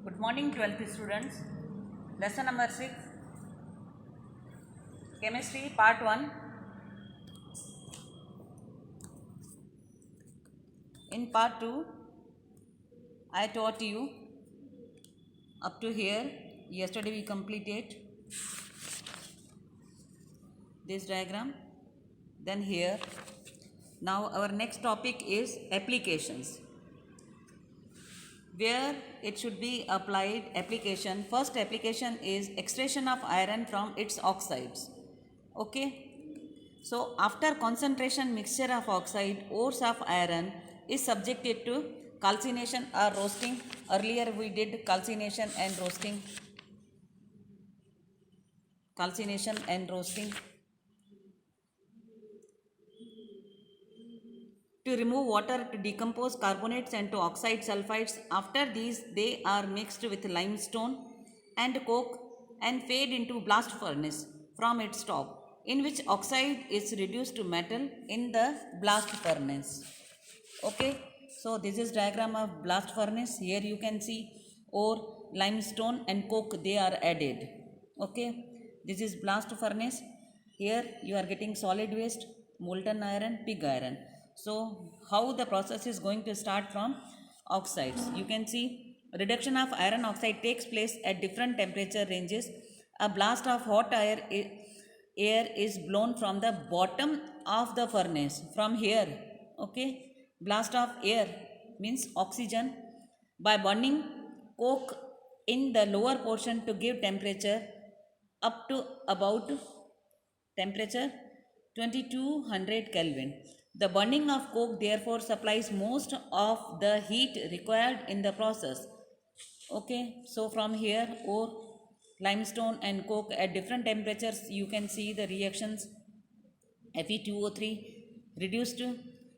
Good morning, 12th students. Lesson number 6, Chemistry, Part 1. In Part 2, I taught you up to here. Yesterday we completed this diagram. Then here. Now our next topic is applications, where it should be applied application. First application is extraction of iron from its oxides. Okay. So after concentration mixture of oxide, ores of iron is subjected to calcination or roasting. Earlier we did calcination and roasting. Calcination and roasting. To remove water, to decompose carbonates and to oxide sulfides. After these, they are mixed with limestone and coke and fed into blast furnace from its top, in which oxide is reduced to metal in the blast furnace. Okay, so this is diagram of blast furnace. Here you can see ore, limestone and coke, they are added. Okay, this is blast furnace. Here you are getting solid waste, molten iron, pig iron. So how the process is going to start from oxides? You can see reduction of iron oxide takes place at different temperature ranges. A blast of hot air is blown from the bottom of the furnace from here. Okay, blast of air means oxygen by burning coke in the lower portion to give temperature up to about temperature 2200 Kelvin. The burning of coke therefore supplies most of the heat required in the process. Okay, so from here ore, limestone and coke at different temperatures, you can see the reactions. Fe2O3 reduced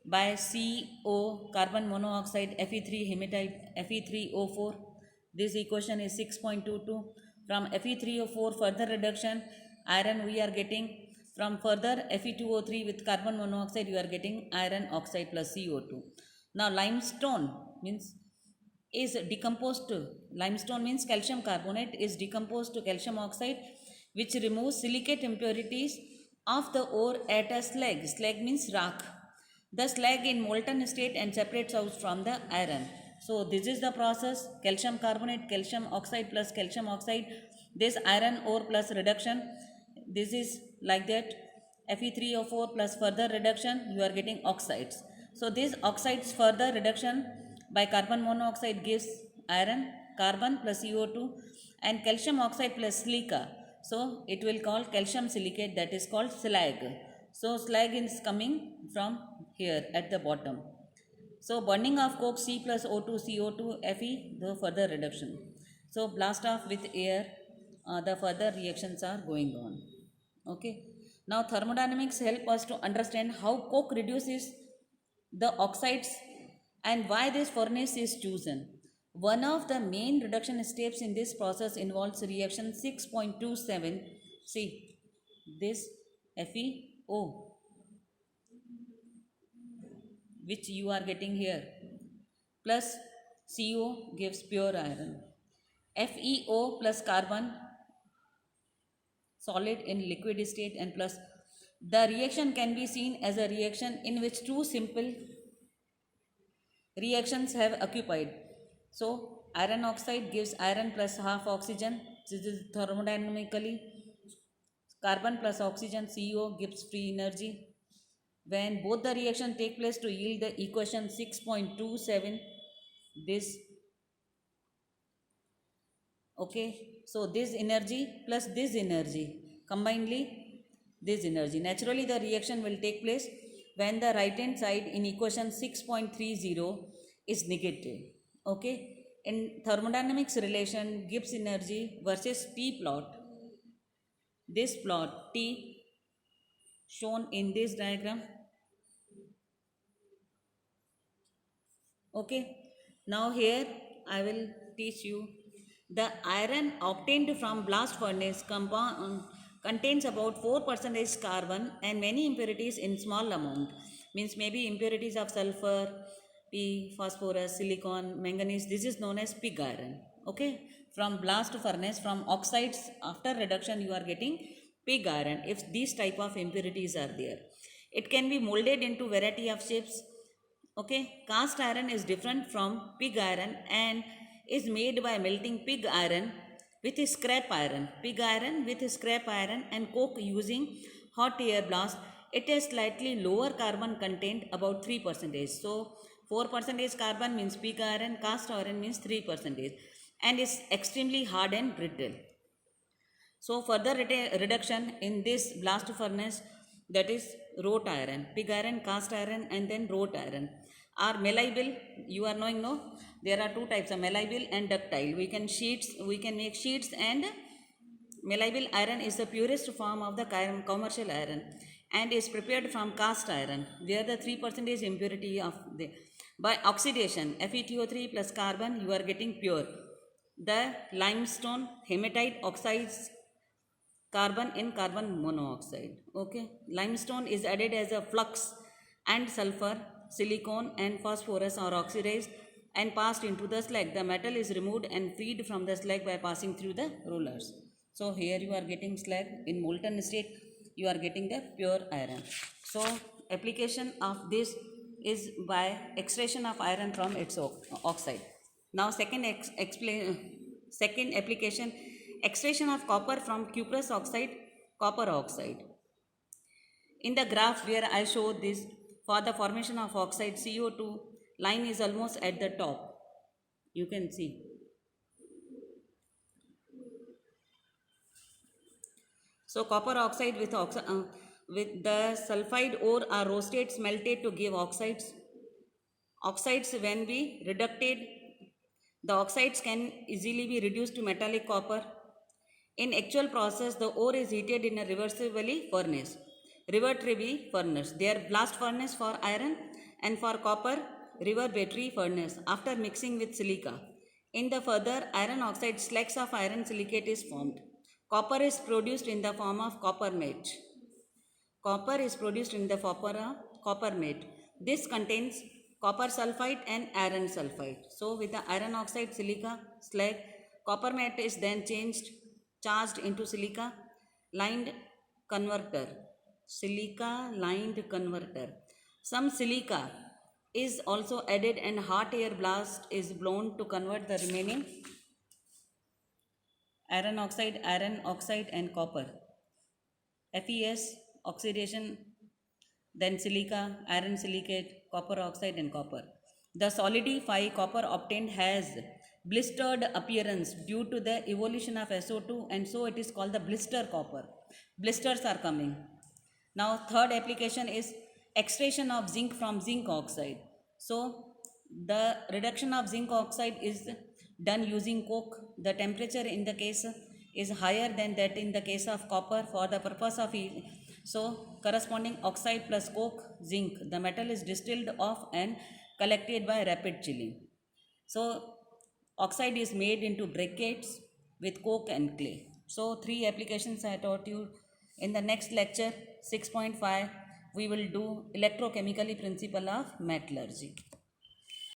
by CO carbon monoxide, Fe3 hematite, Fe3O4. This equation is 6.22. From Fe3O4 further reduction, iron we are getting. From further Fe2O3 with carbon monoxide, you are getting iron oxide plus CO2. Now limestone means is decomposed to, limestone means calcium carbonate is decomposed to calcium oxide, which removes silicate impurities of the ore at a slag. Slag means rock. The slag in molten state and separates out from the iron. So this is the process: calcium carbonate, calcium oxide plus calcium oxide. This iron ore plus reduction. This is like that. Fe3O4 plus further reduction, you are getting oxides. So these oxides further reduction by carbon monoxide gives iron, carbon plus CO2 and calcium oxide plus silica. So it will call calcium silicate, that is called slag. So slag is coming from here at the bottom. So burning of coke C plus O2 CO2 Fe, the further reduction. So blast off with air, the further reactions are going on. Okay. Now thermodynamics help us to understand how coke reduces the oxides and why this furnace is chosen. One of the main reduction steps in this process involves reaction 6.27. See this FeO, which you are getting here, plus CO gives pure iron. FeO plus carbon solid in liquid state and plus the reaction can be seen as a reaction in which two simple reactions have occupied. So iron oxide gives iron plus half oxygen. This is thermodynamically. Carbon plus oxygen CO gives free energy. When both the reaction take place to yield the equation 6.27, this, okay, so this energy plus this energy, combinedly this energy. Naturally the reaction will take place when the right hand side in equation 6.30 is negative. Okay, in thermodynamics relation Gibbs energy versus T plot, this plot T shown in this diagram. Okay, now here I will teach you the iron obtained from blast furnace compound contains about 4% carbon and many impurities in small amount, means maybe impurities of sulfur, P, phosphorus, silicon, manganese. This is known as pig iron. Okay, from blast furnace, from oxides, after reduction you are getting pig iron if these type of impurities are there. It can be molded into variety of shapes. Okay, cast iron is different from pig iron and is made by melting pig iron with scrap iron. Pig iron with scrap iron and coke using hot air blast. It has slightly lower carbon content, about 3%. So 4% carbon means pig iron, cast iron means 3%, and is extremely hard and brittle. So further reduction in this blast furnace, that is wrought iron, pig iron, cast iron, and then wrought iron are malleable. You are knowing, no? There are two types of malleable and ductile. We can make sheets, and malleable iron is the purest form of the commercial iron and is prepared from cast iron, where the 3% impurity of the by oxidation FeTO3 plus carbon you are getting pure. The limestone hematite oxides carbon in carbon monoxide. Okay, limestone is added as a flux, and sulfur, silicon, and phosphorus are oxidized and passed into the slag. The metal is removed and freed from the slag by passing through the rollers. So here you are getting slag in molten state, you are getting the pure iron. So application of this is by extraction of iron from its oxide. Now second application, extraction of copper from cuprous oxide, copper oxide. In the graph where I show this, for the formation of oxide, CO2 line is almost at the top. You can see. So copper oxide with the sulfide ore are roasted, smelted to give oxides. Oxides, when be reducted, the oxides can easily be reduced to metallic copper. In actual process, the ore is heated in a reversibly furnace, reverberatory furnace. They are blast furnace for iron, and for copper, reverberatory furnace after mixing with silica. In the further iron oxide, slags of iron silicate is formed. Copper is produced in the form of copper matte. Copper is produced in the copper matte. This contains copper sulfide and iron sulfide. So with the iron oxide silica slag, copper matte is then charged into silica lined converter. Silica lined converter. Some silica is also added and hot air blast is blown to convert the remaining iron oxide and copper. FeS oxidation, then silica, iron silicate, copper oxide and copper. The solidified copper obtained has blistered appearance due to the evolution of SO2, and so it is called the blister copper. Blisters are coming. Now third application is extraction of zinc from zinc oxide. So the reduction of zinc oxide is done using coke. The temperature in the case is higher than that in the case of copper for the purpose of heat. So corresponding oxide plus coke, zinc, the metal is distilled off and collected by rapid chilling. So oxide is made into briquettes with coke and clay. So 3 applications I taught you. In the next lecture 6.5 we will do electrochemically principle of metallurgy.